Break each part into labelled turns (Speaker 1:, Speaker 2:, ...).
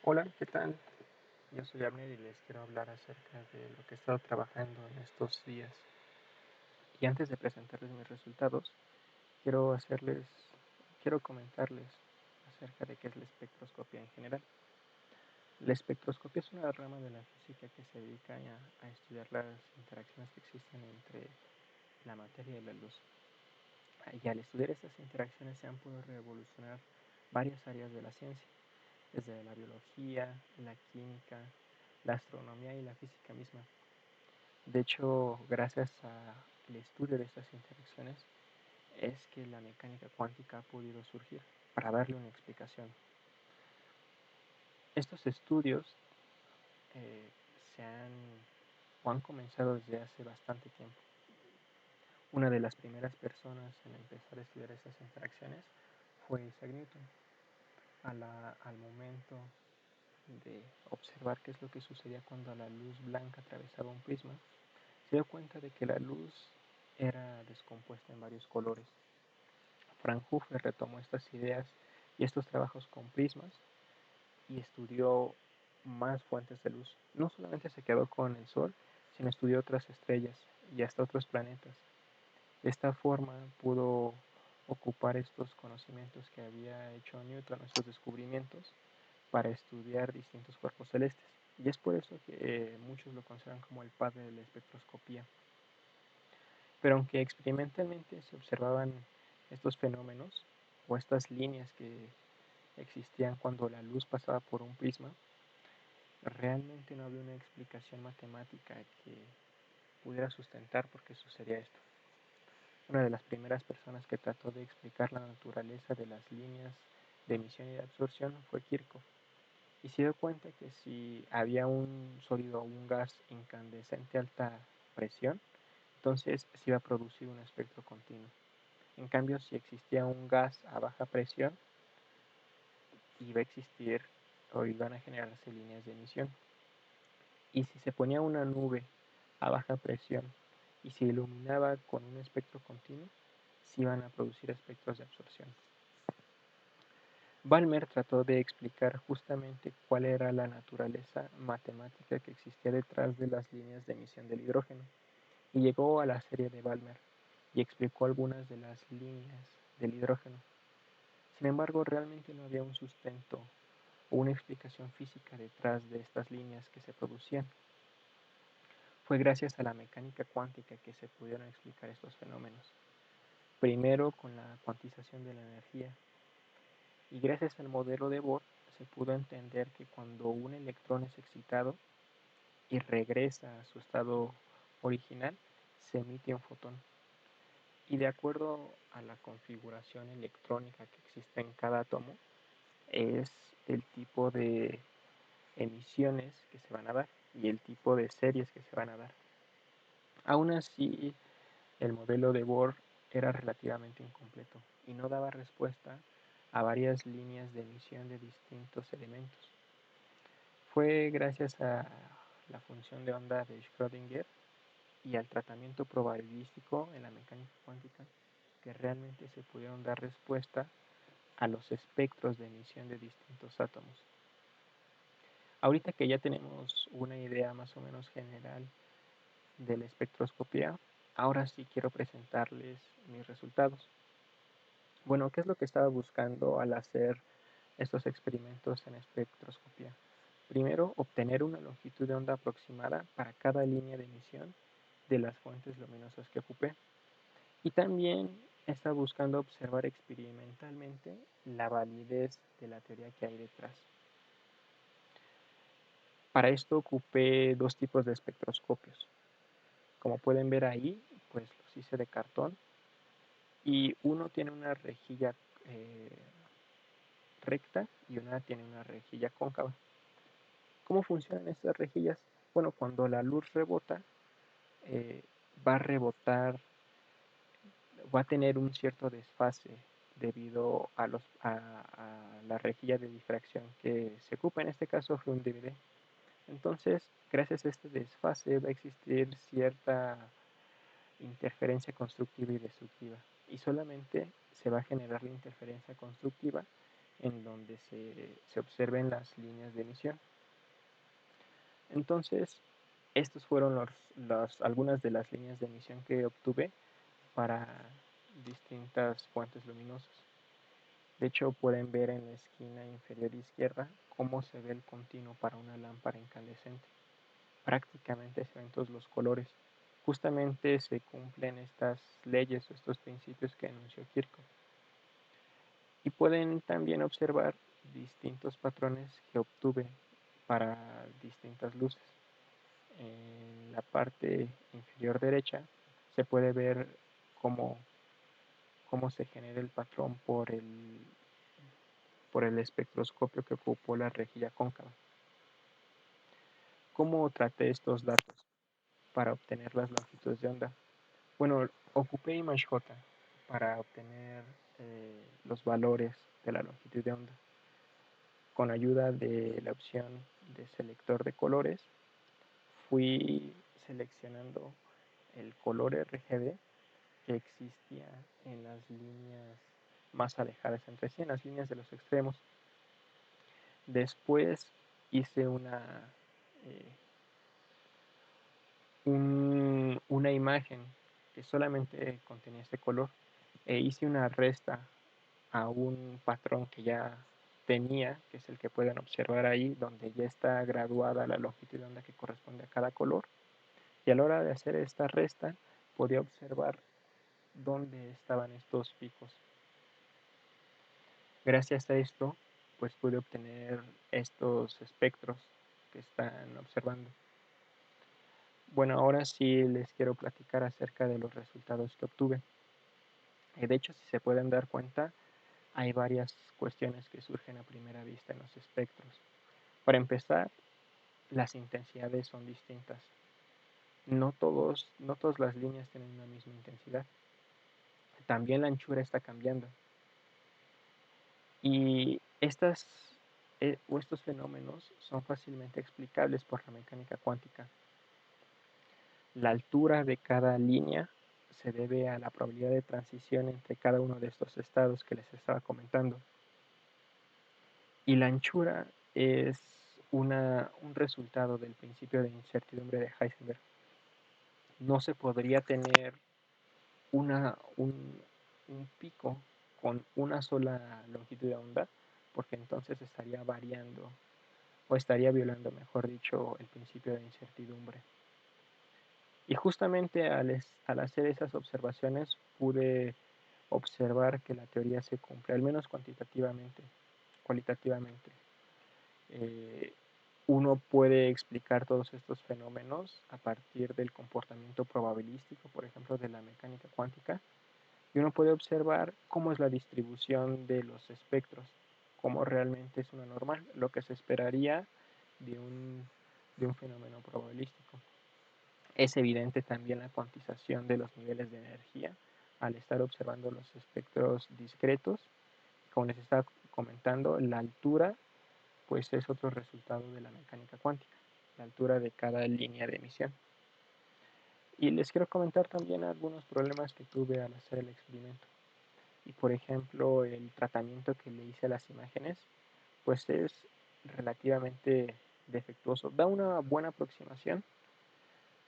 Speaker 1: Hola, ¿qué tal? Yo soy Abner y les quiero hablar acerca de lo que he estado trabajando en estos días. Y antes de presentarles mis resultados, quiero hacerles, quiero comentarles acerca de qué es la espectroscopia en general. La espectroscopia es una rama de la física que se dedica a estudiar las interacciones que existen entre la materia y la luz. Y al estudiar estas interacciones se han podido revolucionar varias áreas de la ciencia, desde la biología, la química, la astronomía y la física misma. De hecho, gracias al estudio de estas interacciones es que la mecánica cuántica ha podido surgir para darle una explicación. Estos estudios eh, se han o han comenzado desde hace bastante tiempo. Una de las primeras personas en empezar a estudiar estas interacciones fue Isaac Newton. Al momento de observar qué es lo que sucedía cuando la luz blanca atravesaba un prisma, se dio cuenta de que la luz era descompuesta en varios colores. Fraunhofer retomó estas ideas y estos trabajos con prismas y estudió más fuentes de luz. No solamente se quedó con el Sol, sino estudió otras estrellas y hasta otros planetas. De esta forma pudo ocupar estos conocimientos que había hecho Newton, estos descubrimientos, para estudiar distintos cuerpos celestes. Y es por eso que muchos lo consideran como el padre de la espectroscopía. Pero aunque experimentalmente se observaban estos fenómenos o estas líneas que existían cuando la luz pasaba por un prisma, realmente no había una explicación matemática que pudiera sustentar por qué sucedía esto. Una de las primeras personas que trató de explicar la naturaleza de las líneas de emisión y de absorción fue Kirchhoff, y se dio cuenta que si había un sólido o un gas incandescente a alta presión, entonces se iba a producir un espectro continuo. En cambio, si existía un gas a baja presión, iba a existir o iban a generarse líneas de emisión. Y si se ponía una nube a baja presión y se iluminaba con un espectro continuo, se iban a producir espectros de absorción. Balmer trató de explicar justamente cuál era la naturaleza matemática que existía detrás de las líneas de emisión del hidrógeno, y llegó a la serie de Balmer y explicó algunas de las líneas del hidrógeno. Sin embargo, realmente no había un sustento o una explicación física detrás de estas líneas que se producían. Fue gracias a la mecánica cuántica que se pudieron explicar estos fenómenos. Primero con la cuantización de la energía, y gracias al modelo de Bohr se pudo entender que cuando un electrón es excitado y regresa a su estado original, se emite un fotón. Y de acuerdo a la configuración electrónica que existe en cada átomo, es el tipo de emisiones que se van a dar y el tipo de series que se van a dar. Aún así, el modelo de Bohr era relativamente incompleto y no daba respuesta a varias líneas de emisión de distintos elementos. Fue gracias a la función de onda de Schrödinger y al tratamiento probabilístico en la mecánica cuántica que realmente se pudieron dar respuesta a los espectros de emisión de distintos átomos. Ahorita que ya tenemos una idea más o menos general de la espectroscopía, ahora sí quiero presentarles mis resultados. Bueno, ¿qué es lo que estaba buscando al hacer estos experimentos en espectroscopía? Primero, obtener una longitud de onda aproximada para cada línea de emisión de las fuentes luminosas que ocupé. Y también estaba buscando observar experimentalmente la validez de la teoría que hay detrás. Para esto ocupé dos tipos de espectroscopios. Como pueden ver ahí, pues los hice de cartón, y uno tiene una rejilla recta y una tiene una rejilla cóncava. ¿Cómo funcionan estas rejillas? Bueno, cuando la luz rebota, eh, va a rebotar, va a tener un cierto desfase debido a la rejilla de difracción que se ocupa. En este caso fue un DVD. Entonces, gracias a este desfase va a existir cierta interferencia constructiva y destructiva, y solamente se va a generar la interferencia constructiva en donde se observen las líneas de emisión. Entonces, estos fueron algunas de las líneas de emisión que obtuve para distintas fuentes luminosas. De hecho, pueden ver en la esquina inferior izquierda cómo se ve el continuo para una lámpara incandescente. Prácticamente se ven todos los colores. Justamente se cumplen estas leyes o estos principios que anunció Kirchhoff. Y pueden también observar distintos patrones que obtuve para distintas luces. En la parte inferior derecha se puede ver cómo, cómo se genera el patrón por el espectroscopio que ocupó la rejilla cóncava. ¿Cómo traté estos datos para obtener las longitudes de onda? Bueno, ocupé ImageJ para obtener los valores de la longitud de onda. Con ayuda de la opción de selector de colores, fui seleccionando el color RGB que existía en las líneas más alejadas entre sí, en las líneas de los extremos. Después hice una imagen que solamente contenía este color e hice una resta a un patrón que ya tenía, que es el que pueden observar ahí, donde ya está graduada la longitud de onda que corresponde a cada color. Y a la hora de hacer esta resta, podía observar dónde estaban estos picos. Gracias a esto, pues pude obtener estos espectros que están observando. Bueno, ahora sí les quiero platicar acerca de los resultados que obtuve. De hecho, si se pueden dar cuenta, hay varias cuestiones que surgen a primera vista en los espectros. Para empezar, las intensidades son distintas. No todas las líneas tienen una misma intensidad. También la anchura está cambiando. Y estos fenómenos son fácilmente explicables por la mecánica cuántica. La altura de cada línea se debe a la probabilidad de transición entre cada uno de estos estados que les estaba comentando. Y la anchura es un resultado del principio de incertidumbre de Heisenberg. No se podría tener un pico con una sola longitud de onda, porque entonces estaría variando, o estaría violando, mejor dicho, el principio de incertidumbre. Y justamente al hacer esas observaciones pude observar que la teoría se cumple, al menos cualitativamente. Uno puede explicar todos estos fenómenos a partir del comportamiento probabilístico, por ejemplo, de la mecánica cuántica, y uno puede observar cómo es la distribución de los espectros, cómo realmente es una normal, lo que se esperaría de un fenómeno probabilístico. Es evidente también la cuantización de los niveles de energía al estar observando los espectros discretos. Como les estaba comentando, la altura pues es otro resultado de la mecánica cuántica, la altura de cada línea de emisión. Y les quiero comentar también algunos problemas que tuve al hacer el experimento. Y por ejemplo, el tratamiento que le hice a las imágenes, pues es relativamente defectuoso. Da una buena aproximación,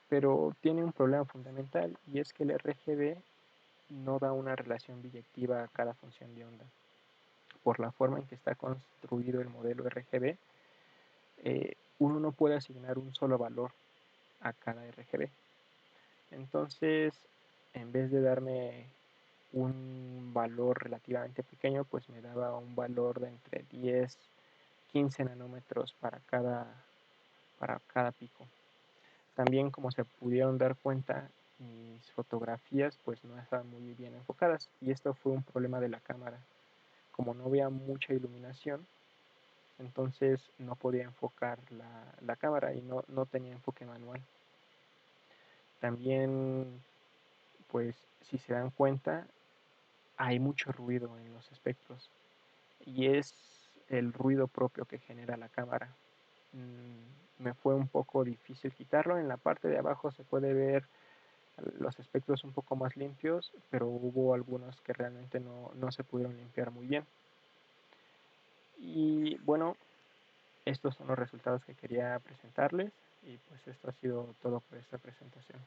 Speaker 1: pero tiene un problema fundamental y es que el RGB no da una relación biyectiva a cada función de onda. Por la forma en que está construido el modelo RGB, uno no puede asignar un solo valor a cada RGB. Entonces, en vez de darme un valor relativamente pequeño, pues me daba un valor de entre 10, 15 nanómetros para cada pico. También, como se pudieron dar cuenta, mis fotografías pues no estaban muy bien enfocadas y esto fue un problema de la cámara. Como no había mucha iluminación, entonces no podía enfocar la cámara y no tenía enfoque manual. También, pues si se dan cuenta, hay mucho ruido en los espectros y es el ruido propio que genera la cámara. Me fue un poco difícil quitarlo. En la parte de abajo se puede ver los espectros un poco más limpios, pero hubo algunos que realmente no se pudieron limpiar muy bien. Y bueno, estos son los resultados que quería presentarles y pues esto ha sido todo por esta presentación.